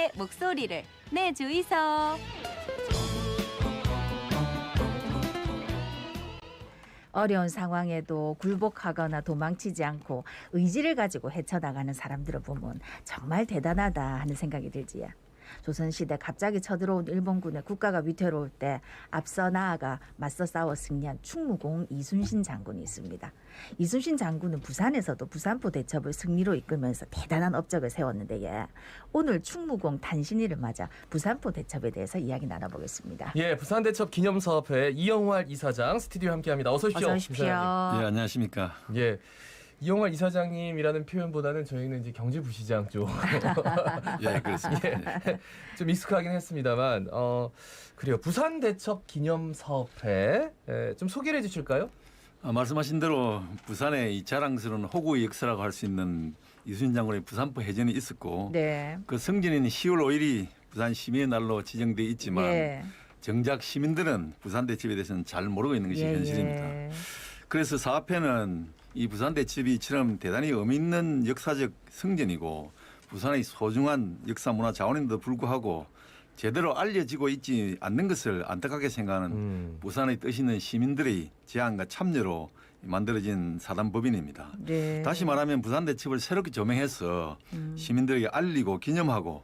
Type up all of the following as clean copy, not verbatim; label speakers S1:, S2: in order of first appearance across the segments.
S1: 시민들의 목소리를 내주이소.
S2: 어려운 상황에도 굴복하거나 도망치지 않고 의지를 가지고 헤쳐나가는 사람들을 보면 정말 대단하다 하는 생각이 들지요. 조선시대 갑자기 쳐들어온 일본군의 국가가 위태로울 때 앞서 나아가 맞서 싸워 승리한 충무공 이순신 장군이 있습니다. 이순신 장군은 부산에서도 부산포 대첩을 승리로 이끌면서 대단한 업적을 세웠는데 오늘 충무공 단신일을 맞아 부산포 대첩에 대해서 이야기 나눠보겠습니다.
S3: 예, 부산대첩 기념사업회 이영활 이사장 스튜디오에 함께합니다. 어서 오십시오.
S2: 어서 오십시오.
S4: 예, 안녕하십니까.
S3: 예, 이영활 이사장님이라는 표현보다는 저희는 이제 경제부시장 쪽
S4: 예, 그렇습니다.
S3: 예, 좀 익숙하긴 했습니다만 그래요. 부산대첩 기념사업회 좀 소개를 해주실까요?
S4: 말씀하신 대로 부산의 이 자랑스러운 호구의 역사라고 할 수 있는 이순신 장군의 부산포 해전이 있었고
S2: 네.
S4: 그 승진인 10월 5일이 부산 시민의 날로 지정돼 있지만
S2: 예.
S4: 정작 시민들은 부산대첩에 대해서는 잘 모르고 있는 것이
S2: 예,
S4: 현실입니다.
S2: 예.
S4: 그래서 사업회는 이 부산대첩이 이처럼 대단히 의미 있는 역사적 성전이고 부산의 소중한 역사 문화 자원인데도 불구하고 제대로 알려지고 있지 않는 것을 안타깝게 생각하는 부산의 뜻 있는 시민들의 제안과 참여로 만들어진 사단법인입니다.
S2: 네.
S4: 다시 말하면 부산대첩을 새롭게 조명해서 시민들에게 알리고 기념하고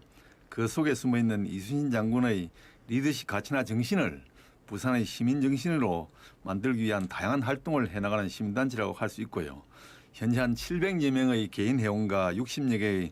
S4: 그 속에 숨어있는 이순신 장군의 리더십 가치나 정신을 부산의 시민 정신으로 만들기 위한 다양한 활동을 해나가는 시민단체라고 할 수 있고요. 현재 한 700여 명의 개인 회원과 60여 개의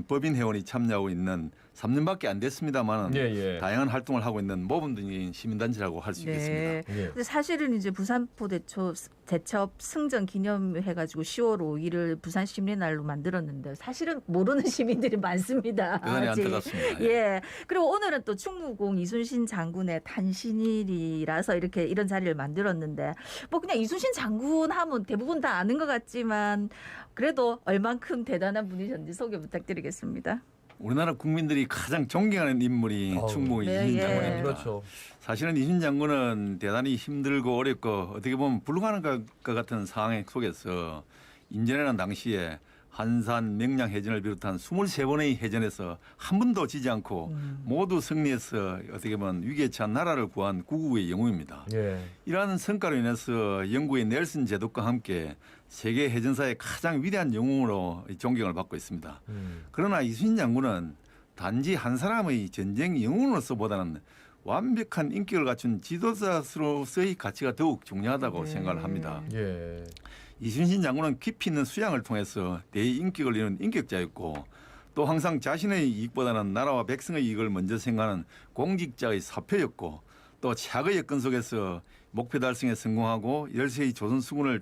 S4: 법인 회원이 참여하고 있는 3년밖에 안 됐습니다만 다양한 활동을 하고 있는 모범적인 시민단체라고 할 수 있겠습니다.
S2: 네.
S3: 예.
S2: 근데 사실은 이제 부산포 대첩 승전 기념해가지고 10월 5일을 부산 시민의 날로 만들었는데 사실은 모르는 시민들이 많습니다.
S4: 대단히
S2: 아직.
S4: 안타깝습니다.
S2: 예. 그리고 오늘은 또 충무공 이순신 장군의 탄신일이라서 이렇게 이런 자리를 만들었는데 뭐 그냥 이순신 장군 하면 대부분 다 아는 것 같지만 그래도 얼만큼 대단한 분이셨는지 소개 부탁드리겠습니다.
S4: 우리나라 국민들이 가장 존경하는 인물이 충무공
S2: 네,
S4: 이순신
S2: 예.
S4: 장군입니다.
S3: 그렇죠.
S4: 사실은 이순신 장군은 대단히 힘들고 어렵고 어떻게 보면 불가능한 것 같은 상황 속에서 임진왜란 당시에 한산, 명량 해전을 비롯한 23번의 해전에서 한 번도 지지 않고 모두 승리해서 어떻게 보면 위기에 처한 나라를 구한 구국의 영웅입니다.
S3: 예.
S4: 이러한 성과로 인해서 영국의 넬슨 제독과 함께 세계 해전사의 가장 위대한 영웅으로 존경을 받고 있습니다. 그러나 이순신 장군은 단지 한 사람의 전쟁 영웅으로서보다는 완벽한 인격을 갖춘 지도자로서의 가치가 더욱 중요하다고 생각을 합니다.
S3: 예.
S4: 이순신 장군은 깊이 있는 수양을 통해서 대인격을 이룬 인격자였고 또 항상 자신의 이익보다는 나라와 백성의 이익을 먼저 생각하는 공직자의 사표였고 또 차의 여건 속에서 목표 달성에 성공하고 열세의 조선 수군을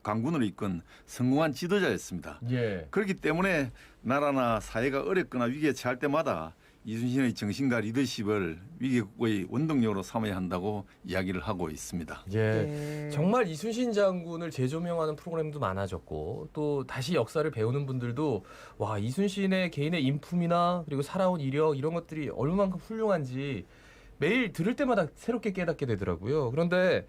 S4: 강군으로 이끈 성공한 지도자였습니다.
S3: 예.
S4: 그렇기 때문에 나라나 사회가 어렵거나 위기에 처할 때마다 이순신의 정신과 리더십을 위기의 원동력으로 삼아야 한다고 이야기를 하고 있습니다.
S3: 예.
S2: 네.
S3: 정말 이순신 장군을 재조명하는 프로그램도 많아졌고 또 다시 역사를 배우는 분들도 와 이순신의 개인의 인품이나 그리고 살아온 이력 이런 것들이 얼마만큼 훌륭한지 매일 들을 때마다 새롭게 깨닫게 되더라고요. 그런데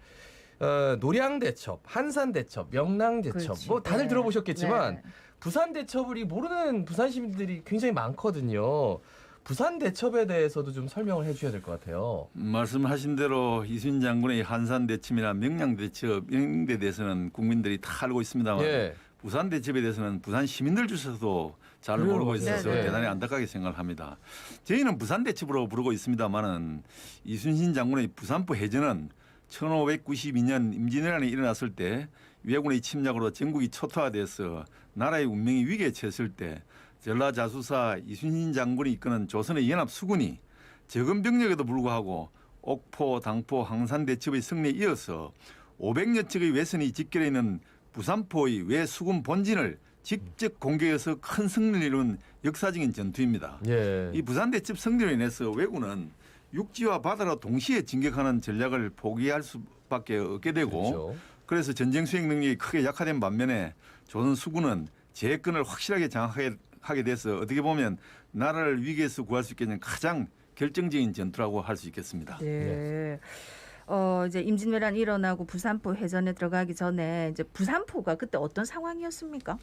S3: 노량대첩, 한산대첩, 명랑대첩
S2: 그렇지.
S3: 뭐 다들
S2: 네.
S3: 들어보셨겠지만
S2: 네.
S3: 부산대첩을 모르는 부산 시민들이 굉장히 많거든요. 부산대첩에 대해서도 좀 설명을 해주셔야 될 것 같아요.
S4: 말씀하신 대로 이순신 장군의 한산대첩이나 명량대첩 이런 데 대해서는 국민들이 다 알고 있습니다만
S3: 예.
S4: 부산대첩에 대해서는 부산 시민들 중에서도 잘
S3: 그래요,
S4: 모르고
S3: 맞아요.
S4: 있어서
S3: 네.
S4: 대단히 안타깝게 생각을 합니다. 저희는 부산대첩으로 부르고 있습니다만은 이순신 장군의 부산포 해전은 1592년 임진왜란이 일어났을 때 왜군의 침략으로 전국이 초토화돼서 나라의 운명이 위기에 처했을 때 전라자수사 이순신 장군이 이끄는 조선의 연합 수군이 적은 병력에도 불구하고 옥포, 당포, 항산대첩의 승리에 이어서 500여 척의 외선이 집결해 있는 부산포의 외수군 본진을 직접 공격해서 큰 승리를 이룬 역사적인 전투입니다.
S3: 예.
S4: 이 부산대첩 승리로 인해서 왜군은 육지와 바다로 동시에 진격하는 전략을 포기할 수밖에 없게 되고
S3: 그렇죠.
S4: 그래서 전쟁 수행 능력이 크게 약화된 반면에 조선 수군은 제해권을 확실하게 장악하게 돼서 어떻게 보면 나라를 위기에서 구할 수 있게 된 가장 결정적인 전투라고 할 수 있겠습니다.
S2: 네. 이제 임진왜란이 일어나고 부산포 해전에 들어가기 전에 이제 부산포가 그때 어떤 상황이었습니까?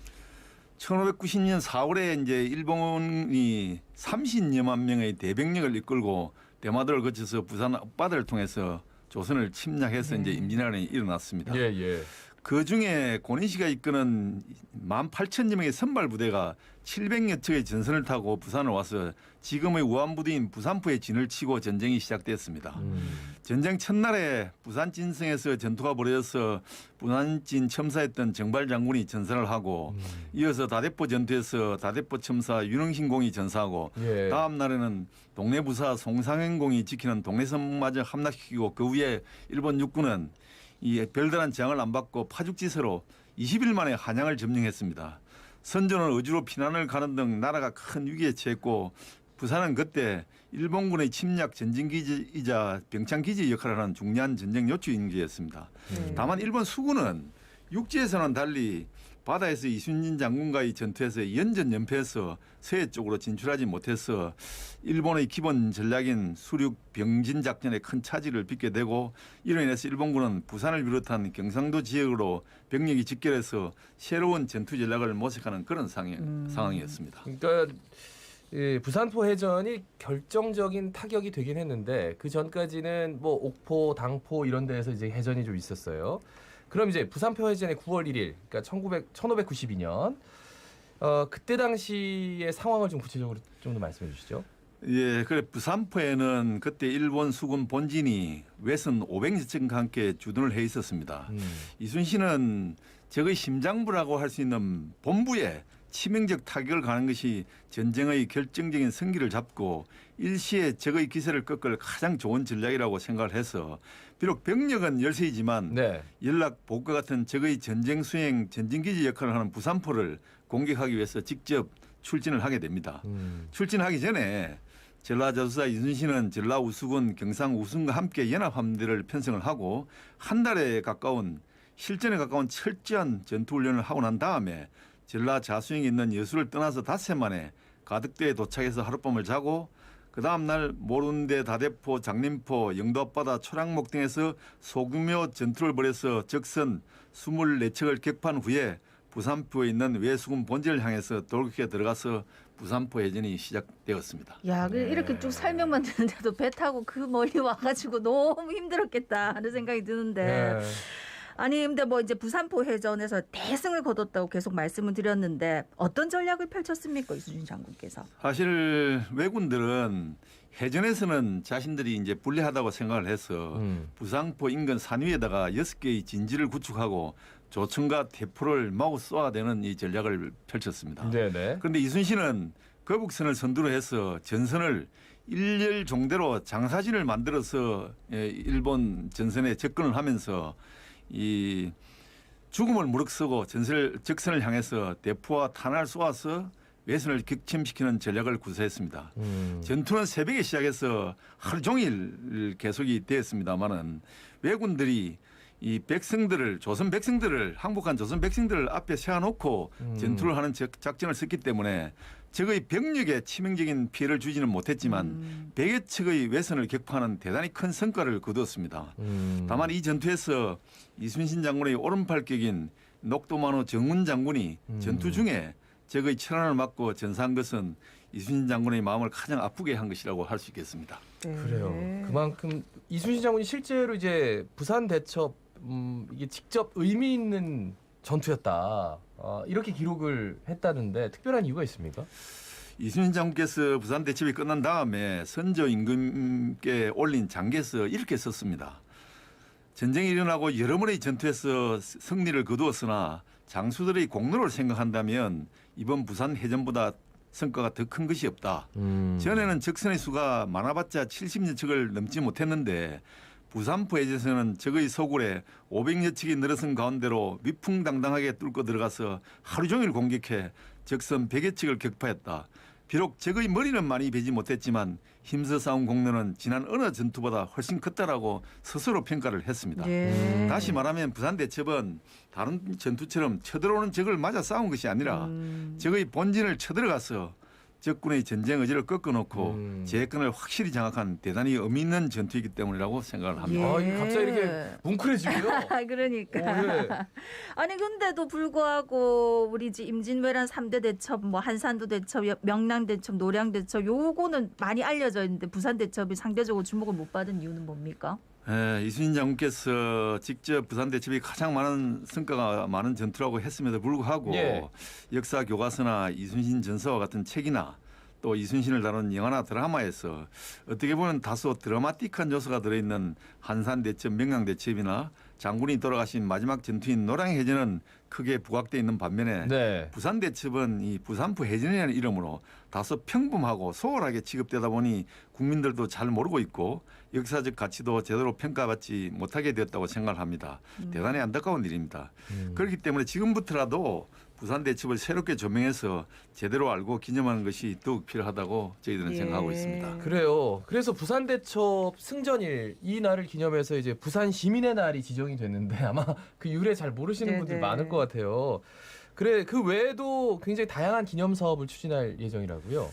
S4: 1590년 4월에 이제 일본이 30여만 명의 대병력을 이끌고 대마도를 거쳐서 부산 앞바다를 통해서 조선을 침략해서 이제 임진왜란이 일어났습니다.
S3: 예, 예.
S4: 그 중에 고린 씨가 이끄는 18,000여 명의 선발 부대가 700여 척의 전선을 타고 부산을 와서 지금의 우한부두인 부산포에 진을 치고 전쟁이 시작됐습니다. 전쟁 첫날에 부산 진성에서 전투가 벌어져서 부산진 첨사했던 정발 장군이 전선을 하고 이어서 다대포 전투에서 다대포 첨사 윤흥신공이 전사하고
S3: 예.
S4: 다음 날에는 동네 부사 송상현공이 지키는 동래섬마저 함락시키고 그 위에 일본 육군은 이 별다른 제항을 안 받고 파죽지세로 20일 만에 한양을 점령했습니다. 선조는 어주로 피난을 가는 등 나라가 큰 위기에 처했고 부산은 그때 일본군의 침략 전진기지이자 병창기지 역할을 하는 중요한 전쟁 요충지였습니다. 다만 일본 수군은 육지에서는 달리 바다에서 이순신 장군과의 전투에서 연전연패해서 서해 쪽으로 진출하지 못해서 일본의 기본 전략인 수륙 병진 작전에 큰 차질을 빚게 되고 이로 인해서 일본군은 부산을 비롯한 경상도 지역으로 병력이 집결해서 새로운 전투 전략을 모색하는 그런 상황이었습니다.
S3: 그러니까 예, 부산포 해전이 결정적인 타격이 되긴 했는데 그 전까지는 뭐 옥포, 당포 이런 데에서 이제 해전이 좀 있었어요. 그럼 이제 부산포 해전의 9월 1일, 그러니까 1592년 그때 당시의 상황을 좀 구체적으로 좀 더 말씀해 주시죠.
S4: 예, 그래 부산포에는 그때 일본 수군 본진이 외선 500여 척과 함께 주둔을 해 있었습니다. 이순신은 적의 심장부라고 할 수 있는 본부에 치명적 타격을 가는 것이 전쟁의 결정적인 승기를 잡고 일시에 적의 기세를 꺾을 가장 좋은 전략이라고 생각을 해서 비록 병력은 열세이지만
S3: 네.
S4: 연락 복과 같은 적의 전쟁 수행 전진기지 역할을 하는 부산포를 공격하기 위해서 직접 출진을 하게 됩니다. 출진하기 전에 전라자수사 이순신은 전라우수군 경상우순과 함께 연합함대를 편성을 하고 한 달에 가까운 실전에 가까운 철저한 전투훈련을 하고 난 다음에 전라자수행에 있는 여수를 떠나서 닷새 만에 가덕대에 도착해서 하룻밤을 자고 그 다음 날 모룬대, 다대포, 장림포, 영도 앞바다, 초량목 등에서 소규모 전투를 벌여서 적선 24척을 격파한 후에 부산포에 있는 외수군 본진을 향해서 돌격해 들어가서 부산포 해전이 시작되었습니다.
S2: 야, 이렇게 쭉 설명만 듣는데도 배 타고 그 멀리 와가지고 너무 힘들었겠다 하는 생각이 드는데.
S3: 네.
S2: 아니 근데 뭐 이제 부산포 해전에서 대승을 거뒀다고 계속 말씀을 드렸는데 어떤 전략을 펼쳤습니까, 이순신 장군께서?
S4: 사실 왜군들은 해전에서는 자신들이 이제 불리하다고 생각을 해서 부산포 인근 산 위에다가 6개의 진지를 구축하고 조천과 대포를 마구 쏘아대는 이 전략을 펼쳤습니다.
S3: 네네.
S4: 그런데 이순신은 거북선을 선두로 해서 전선을 일렬 종대로 장사진을 만들어서 일본 전선에 접근을 하면서 이 죽음을 무릅쓰고 적선을 향해서 대포와 탄을 쏘아서 외선을 격침시키는 전략을 구사했습니다. 전투는 새벽에 시작해서 하루 종일 계속이 되었습니다마는 왜군들이 이 백성들을 조선 백성들을 항복한 조선 백성들을 앞에 세워놓고 전투를 하는 작전을 썼기 때문에 적의 병력에 치명적인 피해를 주지는 못했지만 100여 척의 외선을 격파하는 대단히 큰 성과를 거두었습니다. 다만 이 전투에서 이순신 장군의 오른팔격인 녹도만호 정운 장군이 전투 중에 적의 철안을 맞고 전사한 것은 이순신 장군의 마음을 가장 아프게 한 것이라고 할 수 있겠습니다.
S3: 그래요. 그만큼 이순신 장군이 실제로 이제 부산 대첩 이게 직접 의미 있는 전투였다. 이렇게 기록을 했다는데 특별한 이유가 있습니까?
S4: 이순신 장군께서 부산 대첩이 끝난 다음에 선조 임금께 올린 장계에서 이렇게 썼습니다. 전쟁이 일어나고 여러 번의 전투에서 승리를 거두었으나 장수들의 공로를 생각한다면 이번 부산 해전보다 성과가 더 큰 것이 없다. 전에는 적선의 수가 많아봤자 70여 척을 넘지 못했는데 부산포 해전에서는 적의 소굴에 500여 척이 늘어선 가운데로 위풍당당하게 뚫고 들어가서 하루 종일 공격해 적선 100여 척을 격파했다. 비록 적의 머리는 많이 베지 못했지만 힘써 싸운 공로는 지난 어느 전투보다 훨씬 컸다라고 스스로 평가를 했습니다. 다시 말하면 부산 대첩은 다른 전투처럼 쳐들어오는 적을 맞아 싸운 것이 아니라 적의 본진을 쳐들어가서 적군의 전쟁 의지를 꺾어놓고 제해권을 확실히 장악한 대단히 의미 있는 전투이기 때문이라고 생각을 합니다.
S3: 아, 이게 갑자기 이렇게 뭉클해지고요.
S2: 그러니까.
S3: 오, 예.
S2: 아니 근데도 불구하고 우리 임진왜란 3대 대첩, 뭐 한산도 대첩, 명량 대첩, 노량 대첩 요거는 많이 알려져 있는데 부산 대첩이 상대적으로 주목을 못 받은 이유는 뭡니까?
S4: 이순신 장군께서 직접 부산 대첩이 가장 많은 성과가 많은 전투라고 했음에도 불구하고
S3: 예.
S4: 역사 교과서나 이순신 전서와 같은 책이나 또 이순신을 다룬 영화나 드라마에서 어떻게 보면 다소 드라마틱한 요소가 들어있는 한산 대첩, 명량 대첩이나 장군이 돌아가신 마지막 전투인 노량해전은 크게 부각돼 있는 반면에
S3: 네.
S4: 부산 대첩은 이 부산포 해전이라는 이름으로 다소 평범하고 소홀하게 취급되다 보니 국민들도 잘 모르고 있고 역사적 가치도 제대로 평가받지 못하게 되었다고 생각을 합니다. 대단히 안타까운 일입니다. 그렇기 때문에 지금부터라도 부산 대첩을 새롭게 조명해서 제대로 알고 기념하는 것이 더욱 필요하다고 저희들은 생각하고 있습니다.
S3: 그래요. 그래서 부산 대첩 승전일 이 날을 기념해서 이제 부산 시민의 날이 지정이 됐는데 아마 그 유래 잘 모르시는
S2: 네네.
S3: 분들 많을 것 같아요. 그래 그 외에도 굉장히 다양한 기념 사업을 추진할 예정이라고요.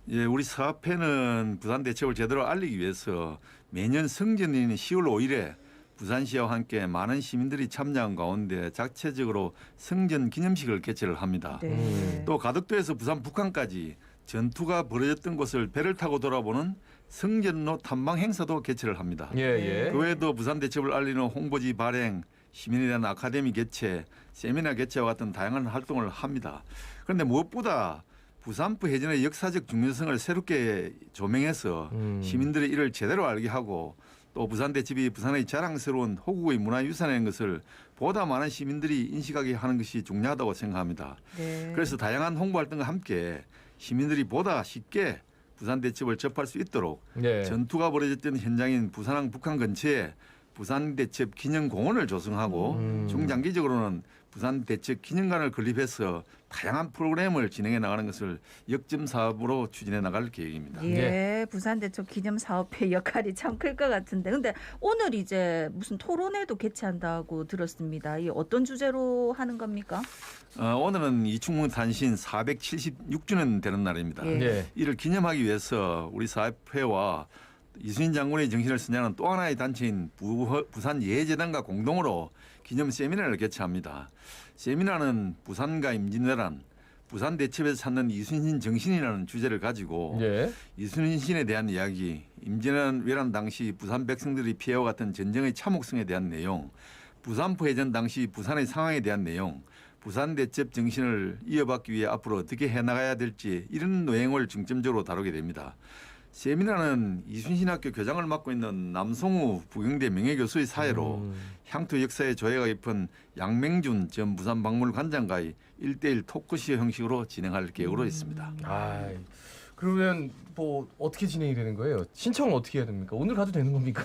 S4: 예, 우리 사업회는 부산 대첩을 제대로 알리기 위해서 매년 성전일인 10월 5일에 부산시와 함께 많은 시민들이 참여한 가운데 자체적으로 성전 기념식을 개최를 합니다.
S2: 네.
S4: 또 가덕도에서 부산 북한까지 전투가 벌어졌던 곳을 배를 타고 돌아보는 성전로 탐방 행사도 개최를 합니다.
S3: 예, 예.
S4: 그 외에도 부산 대첩을 알리는 홍보지 발행, 시민에 대한 아카데미 개최, 세미나 개최와 같은 다양한 활동을 합니다. 그런데 무엇보다 부산포 해전의 역사적 중요성을 새롭게 조명해서 시민들의 이를 제대로 알게 하고 또 부산 대첩이 부산의 자랑스러운 호국의 문화유산인 것을 보다 많은 시민들이 인식하게 하는 것이 중요하다고 생각합니다.
S2: 네.
S4: 그래서 다양한 홍보 활동과 함께 시민들이 보다 쉽게 부산 대첩을 접할 수 있도록
S3: 네.
S4: 전투가 벌어졌던 현장인 부산항 북한 근처에 부산 대첩 기념공원을 조성하고 중장기적으로는 부산 대첩 기념관을 건립해서 다양한 프로그램을 진행해 나가는 것을 역점 사업으로 추진해 나갈 계획입니다.
S2: 예, 부산 대첩 기념 사업회 역할이 참 클 것 같은데, 근데 오늘 이제 무슨 토론회도 개최한다고 들었습니다. 이 어떤 주제로 하는 겁니까?
S4: 오늘은 이충문 탄신 476주년 되는 날입니다.
S2: 예.
S3: 네.
S4: 이를 기념하기 위해서 우리 사업회와 이순신 장군의 정신을 선양하는 또 하나의 단체인 부산 예해재단과 공동으로 기념 세미나를 개최합니다. 세미나는 부산과 임진왜란, 부산 대첩에서 찾는 이순신 정신이라는 주제를 가지고
S3: 예.
S4: 이순신에 대한 이야기, 임진왜란 당시 부산 백성들이 피해와 같은 전쟁의 참혹성에 대한 내용, 부산포 해전 당시 부산의 상황에 대한 내용, 부산 대첩 정신을 이어받기 위해 앞으로 어떻게 해나가야 될지 이런 내용을 중점적으로 다루게 됩니다. 세미나는 이순신학교 교장을 맡고 있는 남성우 부경대 명예교수의 사회로 향토 역사에 조예가 깊은 양맹준 전 부산박물관장과의 1대1 토크쇼 형식으로 진행할 계획으로 있습니다.
S3: 아, 그러면 뭐 어떻게 진행이 되는 거예요? 신청은 어떻게 해야 됩니까? 오늘 가도 되는 겁니까?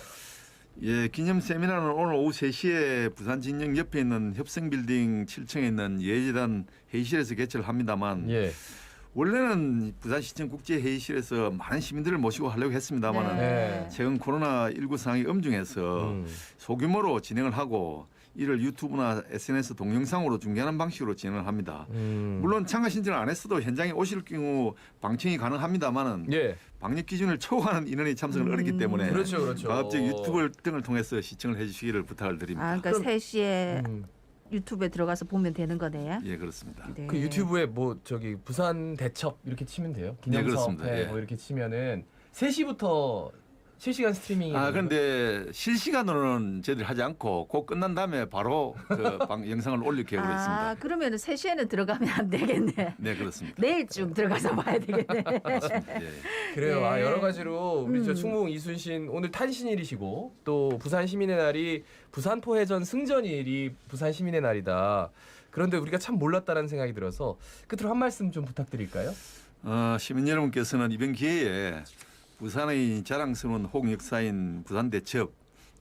S4: 예, 기념 세미나는 오늘 오후 3시에 부산 진영 옆에 있는 협성빌딩 7층에 있는 예재단 회의실에서 개최를 합니다만
S3: 예.
S4: 원래는 부산시청 국제회의실에서 많은 시민들을 모시고 하려고 했습니다만
S3: 네.
S4: 최근 코로나19 상황이 엄중해서 소규모로 진행을 하고 이를 유튜브나 SNS 동영상으로 중계하는 방식으로 진행을 합니다. 물론 참가 신청을 안 했어도 현장에 오실 경우 방청이 가능합니다만은
S3: 예.
S4: 방역 기준을 초과하는 인원이 참석은 어렵기 때문에
S3: 그렇죠, 그렇죠.
S4: 가급적 유튜브 등을 통해서 시청을 해주시기를 부탁을 드립니다.
S2: 아, 그러니까 3시에
S3: 음.
S2: 유튜브에 들어가서 보면 되는 거네요.
S4: 예, 그렇습니다.
S2: 네.
S3: 그 유튜브에 뭐 저기 부산 대첩 이렇게 치면 돼요.
S4: 네, 그렇습니다.
S3: 기념사업회
S4: 예.
S3: 뭐 이렇게 치면은 3시부터 실시간 스트리밍이
S4: 그런데 실시간으로는 저희들이 하지 않고 곧 끝난 다음에 바로 그 영상을 올릴 계획으로 있습니다.
S2: 그러면 3시에는 들어가면 안 되겠네.
S4: 네, 그렇습니다.
S2: 내일쯤 들어가서 봐야 되겠네.
S4: 맞습니다. 예.
S3: 그래요. 아,
S2: 예.
S3: 여러 가지로 우리 저 충무 이순신 오늘 탄신일이시고 또 부산 시민의 날이 부산포 해전 승전일이 부산 시민의 날이다. 그런데 우리가 참 몰랐다는 생각이 들어서 끝으로 한 말씀 좀 부탁드릴까요?
S4: 시민 여러분께서는 이번 기회에 부산의 자랑스러운 호국 역사인 부산 대첩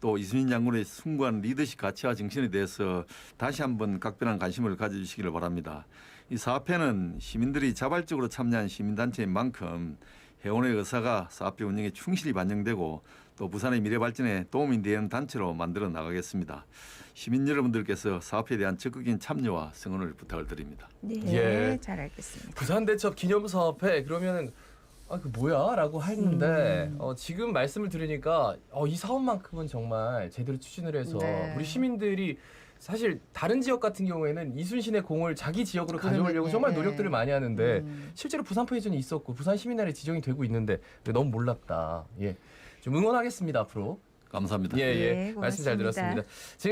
S4: 또 이순신 장군의 숭고한 리더십 가치와 정신에 대해서 다시 한번 각별한 관심을 가져주시기를 바랍니다. 이 사업회는 시민들이 자발적으로 참여한 시민단체인 만큼 회원의 의사가 사업회 운영에 충실히 반영되고 또 부산의 미래 발전에 도움이 되는 단체로 만들어 나가겠습니다. 시민 여러분들께서 사업회에 대한 적극적인 참여와 성원을 부탁을 드립니다.
S2: 네,
S3: 예.
S2: 잘 알겠습니다.
S3: 부산대첩 기념사업회 그러면은 그 뭐야라고 했는데 지금 말씀을 들으니까 이 사업만큼은 정말 제대로 추진을 해서
S2: 네.
S3: 우리 시민들이 사실 다른 지역 같은 경우에는 이순신의 공을 자기 지역으로 가져오려고
S2: 그러면요.
S3: 정말
S2: 네.
S3: 노력들을 많이 하는데 실제로 부산포회전이 있었고 부산 시민날에 지정이 되고 있는데 너무 몰랐다. 예, 좀 응원하겠습니다 앞으로.
S4: 감사합니다.
S3: 예,
S2: 네,
S3: 말씀 잘
S2: 고맙습니다.
S3: 들었습니다.